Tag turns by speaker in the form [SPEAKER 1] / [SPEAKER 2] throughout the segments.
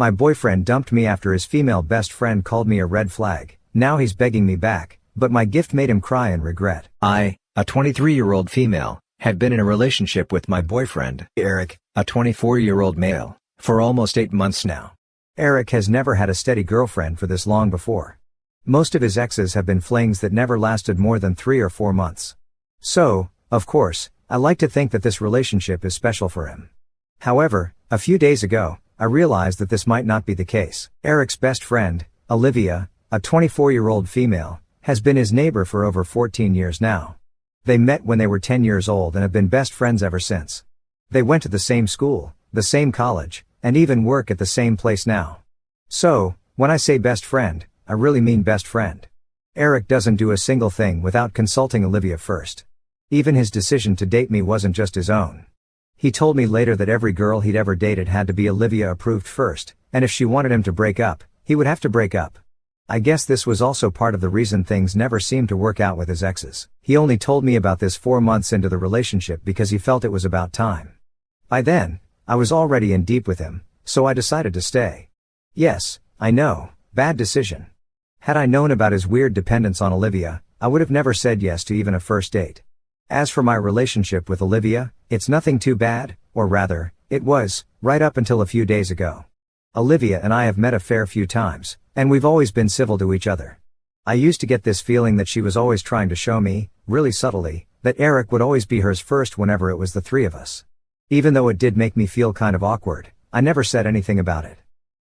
[SPEAKER 1] My boyfriend dumped me after his female best friend called me a red flag. Now he's begging me back, but my gift made him cry in regret. I, a 23-year-old female, had been in a relationship with my boyfriend, Eric, a 24-year-old male, for almost 8 months now. Eric has never had a steady girlfriend for this long before. Most of his exes have been flings that never lasted more than 3 or 4 months. So, of course, I like to think that this relationship is special for him. However, a few days ago, I realized that this might not be the case. Eric's best friend, Olivia, a 24-year-old female, has been his neighbor for over 14 years now. They met when they were 10 years old and have been best friends ever since. They went to the same school, the same college, and even work at the same place now. So, when I say best friend, I really mean best friend. Eric doesn't do a single thing without consulting Olivia first. Even his decision to date me wasn't just his own. He told me later that every girl he'd ever dated had to be Olivia approved first, and if she wanted him to break up, he would have to break up. I guess this was also part of the reason things never seemed to work out with his exes. He only told me about this 4 months into the relationship because he felt it was about time. By then, I was already in deep with him, so I decided to stay. Yes, I know, bad decision. Had I known about his weird dependence on Olivia, I would have never said yes to even a first date. As for my relationship with Olivia, it's nothing too bad, or rather, it was, right up until a few days ago. Olivia and I have met a fair few times, and we've always been civil to each other. I used to get this feeling that she was always trying to show me, really subtly, that Eric would always be hers first whenever it was the three of us. Even though it did make me feel kind of awkward, I never said anything about it.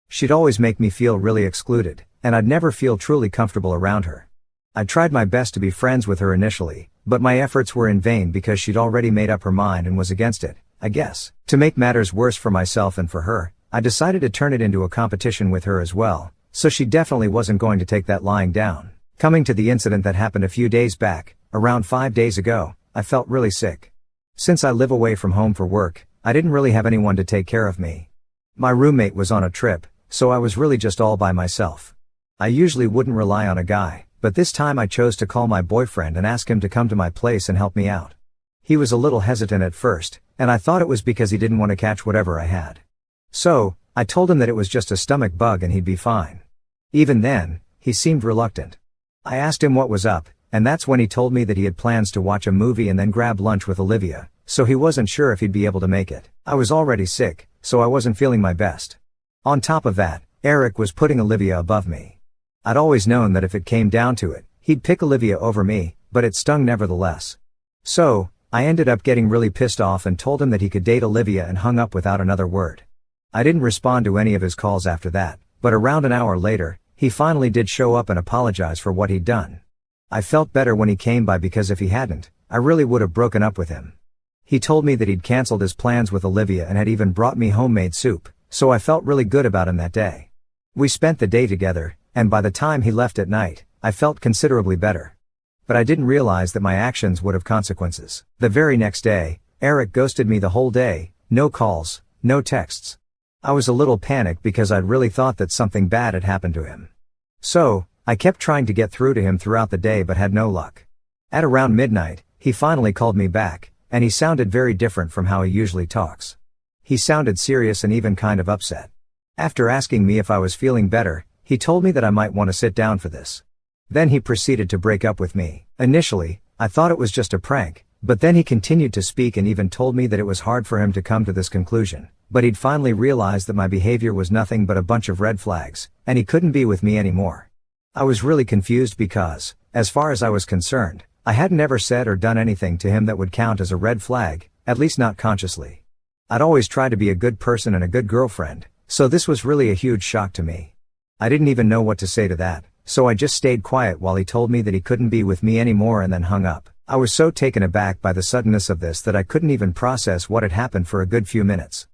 [SPEAKER 1] She'd always make me feel really excluded, and I'd never feel truly comfortable around her. I tried my best to be friends with her initially, but my efforts were in vain because she'd already made up her mind and was against it, I guess. To make matters worse for myself and for her, I decided to turn it into a competition with her as well, so she definitely wasn't going to take that lying down. Coming to the incident that happened a few days back, around 5 days ago, I felt really sick. Since I live away from home for work, I didn't really have anyone to take care of me. My roommate was on a trip, so I was really just all by myself. I usually wouldn't rely on a guy, but this time I chose to call my boyfriend and ask him to come to my place and help me out. He was a little hesitant at first, and I thought it was because he didn't want to catch whatever I had. So, I told him that it was just a stomach bug and he'd be fine. Even then, he seemed reluctant. I asked him what was up, and that's when he told me that he had plans to watch a movie and then grab lunch with Olivia, so he wasn't sure if he'd be able to make it. I was already sick, so I wasn't feeling my best. On top of that, Eric was putting Olivia above me. I'd always known that if it came down to it, he'd pick Olivia over me, but it stung nevertheless. So, I ended up getting really pissed off and told him that he could date Olivia and hung up without another word. I didn't respond to any of his calls after that, but around an hour later, he finally did show up and apologize for what he'd done. I felt better when he came by because if he hadn't, I really would have broken up with him. He told me that he'd canceled his plans with Olivia and had even brought me homemade soup, so I felt really good about him that day. We spent the day together, and by the time he left at night, I felt considerably better. But I didn't realize that my actions would have consequences. The very next day, Eric ghosted me the whole day, no calls, no texts. I was a little panicked because I'd really thought that something bad had happened to him. So, I kept trying to get through to him throughout the day but had no luck. At around midnight, he finally called me back, and he sounded very different from how he usually talks. He sounded serious and even kind of upset. After asking me if I was feeling better, he told me that I might want to sit down for this. Then he proceeded to break up with me. Initially, I thought it was just a prank, but then he continued to speak and even told me that it was hard for him to come to this conclusion, but he'd finally realized that my behavior was nothing but a bunch of red flags, and he couldn't be with me anymore. I was really confused because, as far as I was concerned, I hadn't ever said or done anything to him that would count as a red flag, at least not consciously. I'd always tried to be a good person and a good girlfriend, so this was really a huge shock to me. I didn't even know what to say to that, so I just stayed quiet while he told me that he couldn't be with me anymore and then hung up. I was so taken aback by the suddenness of this that I couldn't even process what had happened for a good few minutes.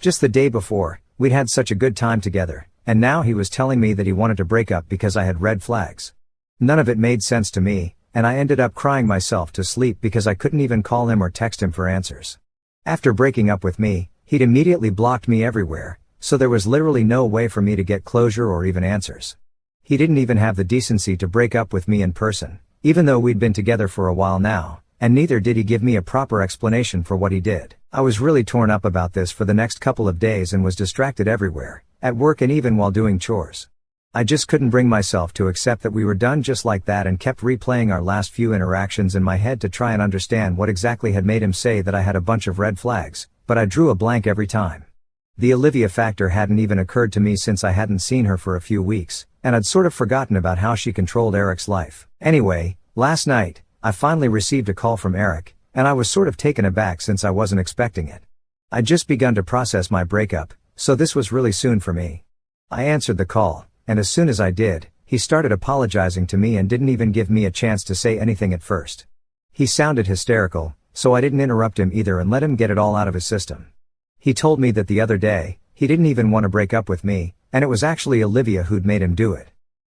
[SPEAKER 1] Just the day before, we'd had such a good time together, and now he was telling me that he wanted to break up because I had red flags. None of it made sense to me, and I ended up crying myself to sleep because I couldn't even call him or text him for answers. After breaking up with me, he'd immediately blocked me everywhere, so there was literally no way for me to get closure or even answers. He didn't even have the decency to break up with me in person, even though we'd been together for a while now, and neither did he give me a proper explanation for what he did. I was really torn up about this for the next couple of days and was distracted everywhere, at work and even while doing chores. I just couldn't bring myself to accept that we were done just like that and kept replaying our last few interactions in my head to try and understand what exactly had made him say that I had a bunch of red flags, but I drew a blank every time. The Olivia factor hadn't even occurred to me since I hadn't seen her for a few weeks, and I'd sort of forgotten about how she controlled Eric's life. Anyway, last night, I finally received a call from Eric, and I was sort of taken aback since I wasn't expecting it. I'd just begun to process my breakup, so this was really soon for me. I answered the call, and as soon as I did, he started apologizing to me and didn't even give me a chance to say anything at first. He sounded hysterical, so I didn't interrupt him either and let him get it all out of his system. He told me that the other day, he didn't even want to break up with me, and it was actually Olivia who'd made him do it.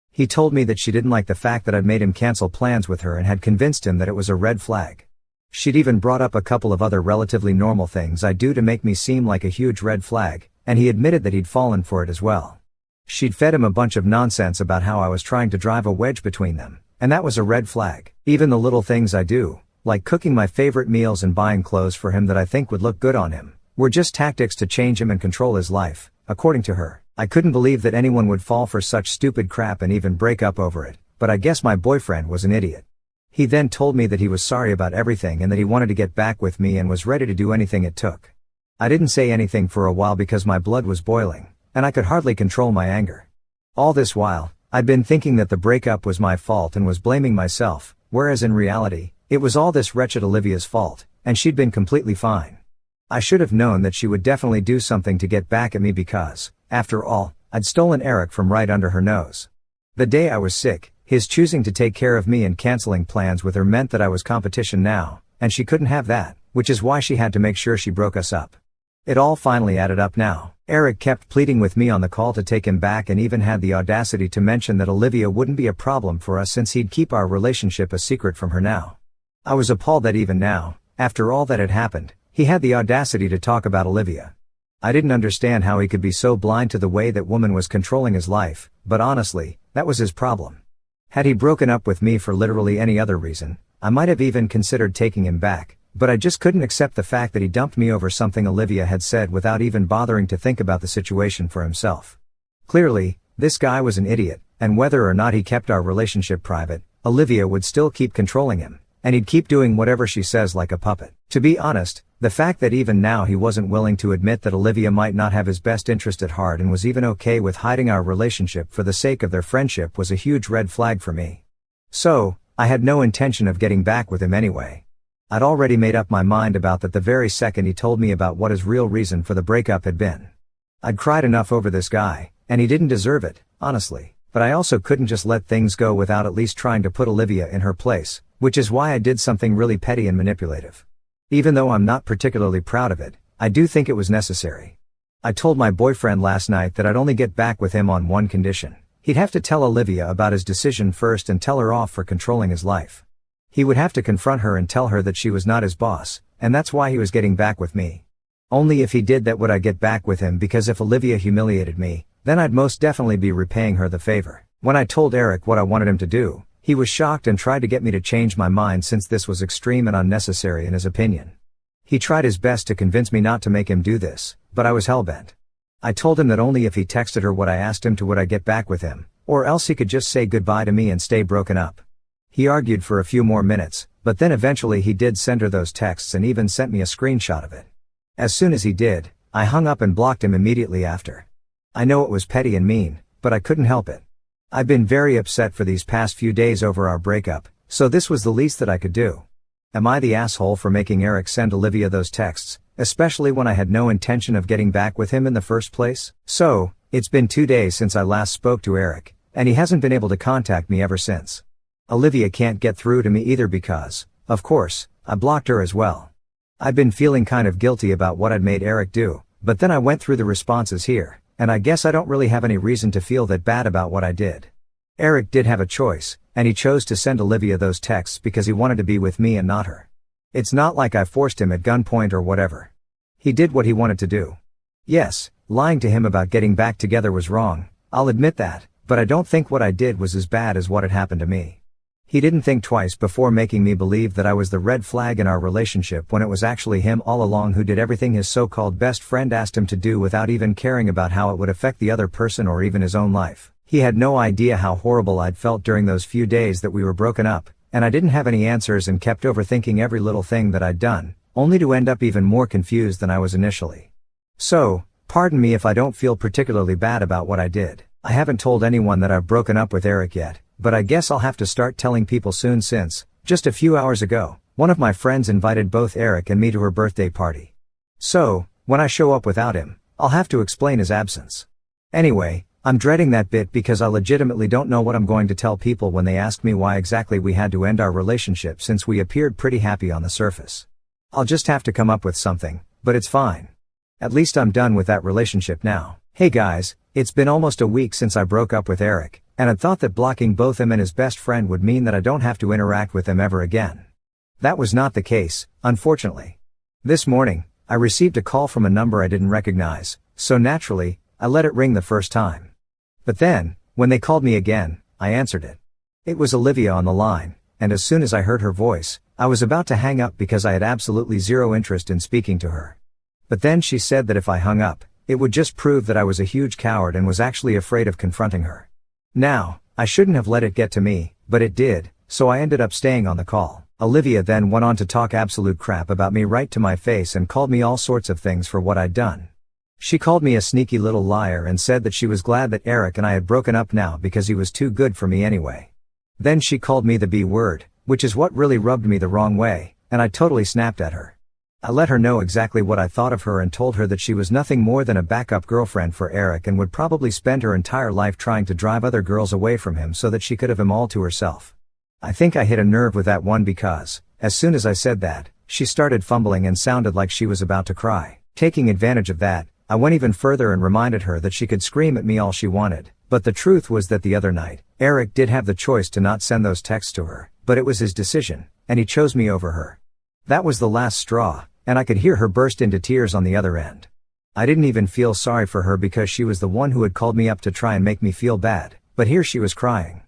[SPEAKER 1] He told me that she didn't like the fact that I'd made him cancel plans with her and had convinced him that it was a red flag. She'd even brought up a couple of other relatively normal things I do to make me seem like a huge red flag, and he admitted that he'd fallen for it as well. She'd fed him a bunch of nonsense about how I was trying to drive a wedge between them, and that was a red flag. Even the little things I do, like cooking my favorite meals and buying clothes for him that I think would look good on him, were just tactics to change him and control his life, according to her. I couldn't believe that anyone would fall for such stupid crap and even break up over it, but I guess my boyfriend was an idiot. He then told me that he was sorry about everything and that he wanted to get back with me and was ready to do anything it took. I didn't say anything for a while because my blood was boiling, and I could hardly control my anger. All this while, I'd been thinking that the breakup was my fault and was blaming myself, whereas in reality, it was all this wretched Olivia's fault, and she'd been completely fine. I should have known that she would definitely do something to get back at me because, after all, I'd stolen Eric from right under her nose. The day I was sick, his choosing to take care of me and canceling plans with her meant that I was competition now, and she couldn't have that, which is why she had to make sure she broke us up. It all finally added up now. Eric kept pleading with me on the call to take him back and even had the audacity to mention that Olivia wouldn't be a problem for us since he'd keep our relationship a secret from her now. I was appalled that even now, after all that had happened, he had the audacity to talk about Olivia. I didn't understand how he could be so blind to the way that woman was controlling his life, but honestly, that was his problem. Had he broken up with me for literally any other reason, I might have even considered taking him back, but I just couldn't accept the fact that he dumped me over something Olivia had said without even bothering to think about the situation for himself. Clearly, this guy was an idiot, and whether or not he kept our relationship private, Olivia would still keep controlling him, and he'd keep doing whatever she says like a puppet. To be honest, the fact that even now he wasn't willing to admit that Olivia might not have his best interest at heart and was even okay with hiding our relationship for the sake of their friendship was a huge red flag for me. So, I had no intention of getting back with him anyway. I'd already made up my mind about that the very second he told me about what his real reason for the breakup had been. I'd cried enough over this guy, and he didn't deserve it, honestly, but I also couldn't just let things go without at least trying to put Olivia in her place, which is why I did something really petty and manipulative. Even though I'm not particularly proud of it, I do think it was necessary. I told my boyfriend last night that I'd only get back with him on one condition. He'd have to tell Olivia about his decision first and tell her off for controlling his life. He would have to confront her and tell her that she was not his boss, and that's why he was getting back with me. Only if he did that would I get back with him, because if Olivia humiliated me, then I'd most definitely be repaying her the favor. When I told Eric what I wanted him to do, he was shocked and tried to get me to change my mind since this was extreme and unnecessary in his opinion. He tried his best to convince me not to make him do this, but I was hellbent. I told him that only if he texted her what I asked him to would I get back with him, or else he could just say goodbye to me and stay broken up. He argued for a few more minutes, but then eventually he did send her those texts and even sent me a screenshot of it. As soon as he did, I hung up and blocked him immediately after. I know it was petty and mean, but I couldn't help it. I've been very upset for these past few days over our breakup, so this was the least that I could do. Am I the asshole for making Eric send Olivia those texts, especially when I had no intention of getting back with him in the first place? So, it's been 2 days since I last spoke to Eric, and he hasn't been able to contact me ever since. Olivia can't get through to me either because, of course, I blocked her as well. I've been feeling kind of guilty about what I'd made Eric do, but then I went through the responses here, and I guess I don't really have any reason to feel that bad about what I did. Eric did have a choice, and he chose to send Olivia those texts because he wanted to be with me and not her. It's not like I forced him at gunpoint or whatever. He did what he wanted to do. Yes, lying to him about getting back together was wrong, I'll admit that, but I don't think what I did was as bad as what had happened to me. He didn't think twice before making me believe that I was the red flag in our relationship when it was actually him all along who did everything his so-called best friend asked him to do without even caring about how it would affect the other person or even his own life. He had no idea how horrible I'd felt during those few days that we were broken up, and I didn't have any answers and kept overthinking every little thing that I'd done, only to end up even more confused than I was initially. So, pardon me if I don't feel particularly bad about what I did. I haven't told anyone that I've broken up with Eric yet, but I guess I'll have to start telling people soon since, just a few hours ago, one of my friends invited both Eric and me to her birthday party. So, when I show up without him, I'll have to explain his absence. Anyway, I'm dreading that bit because I legitimately don't know what I'm going to tell people when they ask me why exactly we had to end our relationship since we appeared pretty happy on the surface. I'll just have to come up with something, but it's fine. At least I'm done with that relationship now. Hey guys, it's been almost a week since I broke up with Eric, and I'd thought that blocking both him and his best friend would mean that I don't have to interact with them ever again. That was not the case, unfortunately. This morning, I received a call from a number I didn't recognize, so naturally, I let it ring the first time. But then, when they called me again, I answered it. It was Olivia on the line, and as soon as I heard her voice, I was about to hang up because I had absolutely zero interest in speaking to her. But then she said that if I hung up, it would just prove that I was a huge coward and was actually afraid of confronting her. Now, I shouldn't have let it get to me, but it did, so I ended up staying on the call. Olivia then went on to talk absolute crap about me right to my face and called me all sorts of things for what I'd done. She called me a sneaky little liar and said that she was glad that Eric and I had broken up now because he was too good for me anyway. Then she called me the B word, which is what really rubbed me the wrong way, and I totally snapped at her. I let her know exactly what I thought of her and told her that she was nothing more than a backup girlfriend for Eric and would probably spend her entire life trying to drive other girls away from him so that she could have him all to herself. I think I hit a nerve with that one because, as soon as I said that, she started fumbling and sounded like she was about to cry. Taking advantage of that, I went even further and reminded her that she could scream at me all she wanted, but the truth was that the other night, Eric did have the choice to not send those texts to her, but it was his decision, and he chose me over her. That was the last straw, and I could hear her burst into tears on the other end. I didn't even feel sorry for her because she was the one who had called me up to try and make me feel bad, but here she was crying.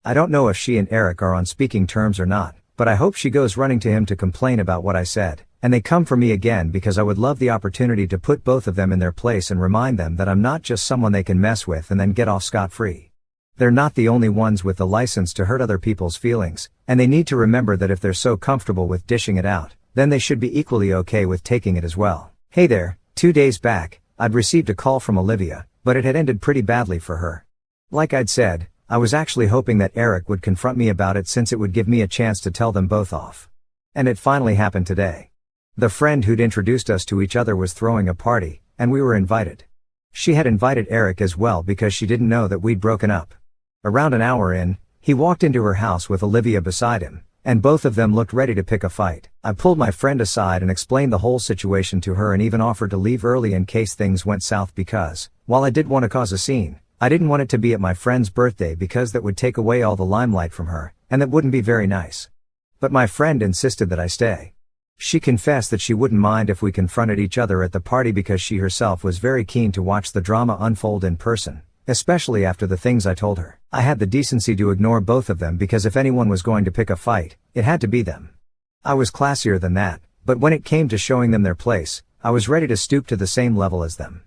[SPEAKER 1] I don't know if she and Eric are on speaking terms or not, but I hope she goes running to him to complain about what I said, and they come for me again because I would love the opportunity to put both of them in their place and remind them that I'm not just someone they can mess with and then get off scot-free. They're not the only ones with the license to hurt other people's feelings, and they need to remember that if they're so comfortable with dishing it out, then they should be equally okay with taking it as well. Hey there, 2 days back, I'd received a call from Olivia, but it had ended pretty badly for her. Like I'd said, I was actually hoping that Eric would confront me about it since it would give me a chance to tell them both off. And it finally happened today. The friend who'd introduced us to each other was throwing a party, and we were invited. She had invited Eric as well because she didn't know that we'd broken up. Around an hour in, he walked into her house with Olivia beside him, and both of them looked ready to pick a fight. I pulled my friend aside and explained the whole situation to her and even offered to leave early in case things went south because, while I did want to cause a scene, I didn't want it to be at my friend's birthday because that would take away all the limelight from her, and that wouldn't be very nice. But my friend insisted that I stay. She confessed that she wouldn't mind if we confronted each other at the party because she herself was very keen to watch the drama unfold in person, especially after the things I told her. I had the decency to ignore both of them because if anyone was going to pick a fight, it had to be them. I was classier than that, but when it came to showing them their place, I was ready to stoop to the same level as them.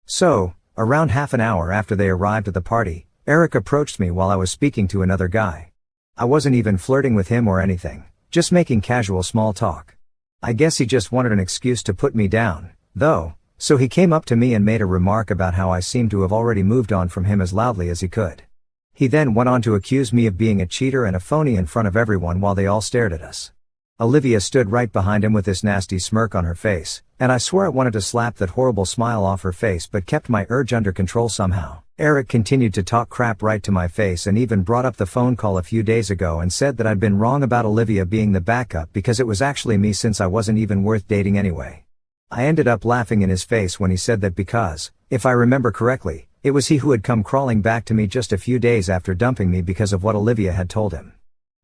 [SPEAKER 1] So, around half an hour after they arrived at the party, Eric approached me while I was speaking to another guy. I wasn't even flirting with him or anything, just making casual small talk. I guess he just wanted an excuse to put me down, though, so he came up to me and made a remark about how I seemed to have already moved on from him as loudly as he could. He then went on to accuse me of being a cheater and a phony in front of everyone while they all stared at us. Olivia stood right behind him with this nasty smirk on her face, and I swear I wanted to slap that horrible smile off her face but kept my urge under control somehow. Eric continued to talk crap right to my face and even brought up the phone call a few days ago and said that I'd been wrong about Olivia being the backup because it was actually me since I wasn't even worth dating anyway. I ended up laughing in his face when he said that because, if I remember correctly, it was he who had come crawling back to me just a few days after dumping me because of what Olivia had told him.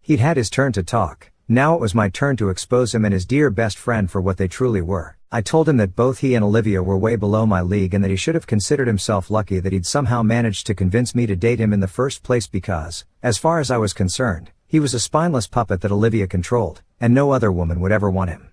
[SPEAKER 1] He'd had his turn to talk. Now it was my turn to expose him and his dear best friend for what they truly were. I told him that both he and Olivia were way below my league and that he should have considered himself lucky that he'd somehow managed to convince me to date him in the first place because, as far as I was concerned, he He was a spineless puppet that Olivia controlled, and no other woman would ever want him.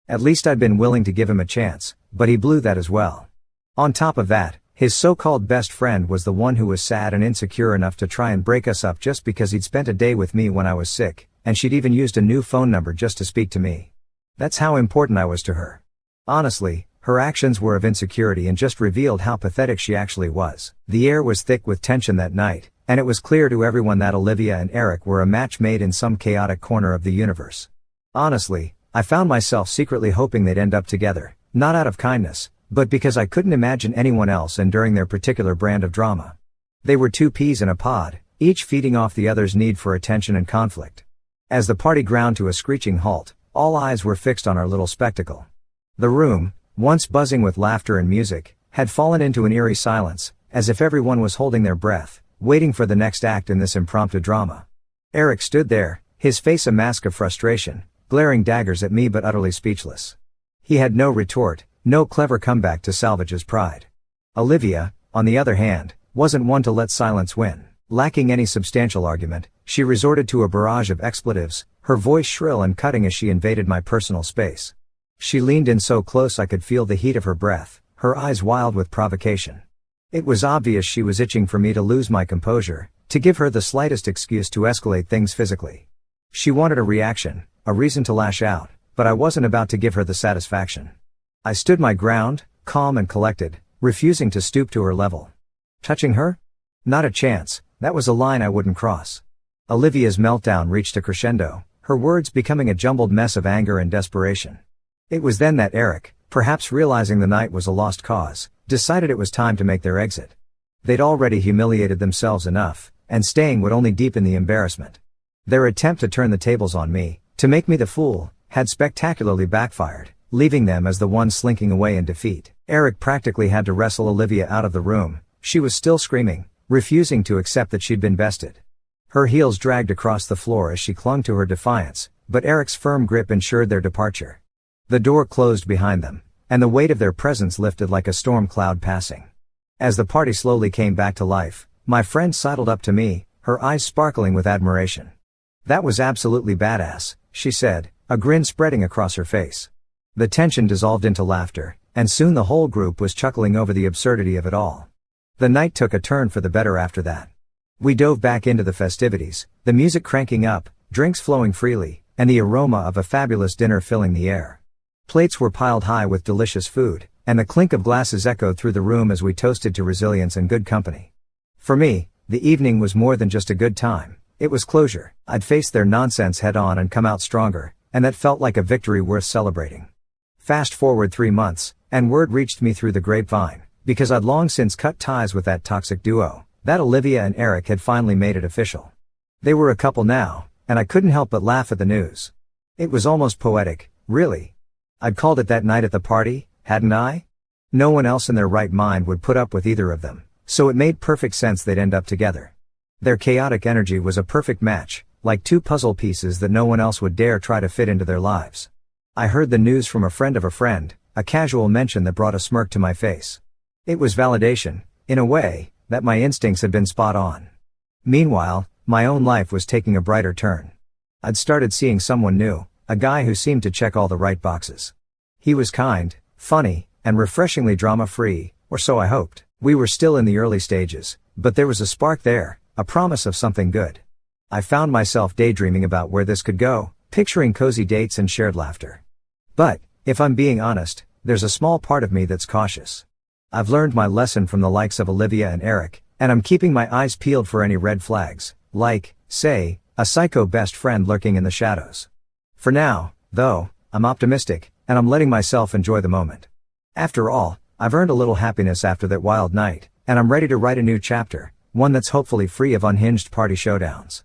[SPEAKER 1] At least I'd been willing to give him a chance, but he blew that as well. On top of that, his so-called best friend was the one who was sad and insecure enough to try and break us up just because he'd spent a day with me when I was sick, and she'd even used a new phone number just to speak to me. That's how important I was to her. Honestly, her actions were of insecurity and just revealed how pathetic she actually was. The air was thick with tension that night, and it was clear to everyone that Olivia and Eric were a match made in some chaotic corner of the universe. Honestly, I found myself secretly hoping they'd end up together, not out of kindness, but because I couldn't imagine anyone else enduring their particular brand of drama. They were two peas in a pod, each feeding off the other's need for attention and conflict. As the party ground to a screeching halt, all eyes were fixed on our little spectacle. The room, once buzzing with laughter and music, had fallen into an eerie silence, as if everyone was holding their breath, waiting for the next act in this impromptu drama. Eric stood there, his face a mask of frustration, glaring daggers at me but utterly speechless. He had no retort, no clever comeback to salvage his pride. Olivia, on the other hand, wasn't one to let silence win. Lacking any substantial argument, she resorted to a barrage of expletives, her voice shrill and cutting as she invaded my personal space. She leaned in so close I could feel the heat of her breath, her eyes wild with provocation. It was obvious she was itching for me to lose my composure, to give her the slightest excuse to escalate things physically. She wanted a reaction, a reason to lash out, but I wasn't about to give her the satisfaction. I stood my ground, calm and collected, refusing to stoop to her level. Touching her? Not a chance, that was a line I wouldn't cross. Olivia's meltdown reached a crescendo, her words becoming a jumbled mess of anger and desperation. It was then that Eric, perhaps realizing the night was a lost cause, decided it was time to make their exit. They'd already humiliated themselves enough, and staying would only deepen the embarrassment. Their attempt to turn the tables on me, to make me the fool, had spectacularly backfired, leaving them as the one slinking away in defeat. Eric practically had to wrestle Olivia out of the room. She was still screaming, refusing to accept that she'd been bested. Her heels dragged across the floor as she clung to her defiance, but Eric's firm grip ensured their departure. The door closed behind them, and the weight of their presence lifted like a storm cloud passing. As the party slowly came back to life, my friend sidled up to me, her eyes sparkling with admiration. "That was absolutely badass," she said, a grin spreading across her face. The tension dissolved into laughter, and soon the whole group was chuckling over the absurdity of it all. The night took a turn for the better after that. We dove back into the festivities, the music cranking up, drinks flowing freely, and the aroma of a fabulous dinner filling the air. Plates were piled high with delicious food, and the clink of glasses echoed through the room as we toasted to resilience and good company. For me, the evening was more than just a good time, it was closure. I'd faced their nonsense head on and come out stronger, and that felt like a victory worth celebrating. Fast forward 3 months, and word reached me through the grapevine, because I'd long since cut ties with that toxic duo, that Olivia and Eric had finally made it official. They were a couple now, and I couldn't help but laugh at the news. It was almost poetic, really. I'd called it that night at the party, hadn't I? No one else in their right mind would put up with either of them, so it made perfect sense they'd end up together. Their chaotic energy was a perfect match, like two puzzle pieces that no one else would dare try to fit into their lives. I heard the news from a friend of a friend, a casual mention that brought a smirk to my face. It was validation, in a way, that my instincts had been spot on. Meanwhile, my own life was taking a brighter turn. I'd started seeing someone new, a guy who seemed to check all the right boxes. He was kind, funny, and refreshingly drama-free, or so I hoped. We were still in the early stages, but there was a spark there, a promise of something good. I found myself daydreaming about where this could go, picturing cozy dates and shared laughter. But, if I'm being honest, there's a small part of me that's cautious. I've learned my lesson from the likes of Olivia and Eric, and I'm keeping my eyes peeled for any red flags, like, say, a psycho best friend lurking in the shadows. For now, though, I'm optimistic, and I'm letting myself enjoy the moment. After all, I've earned a little happiness after that wild night, and I'm ready to write a new chapter, one that's hopefully free of unhinged party showdowns.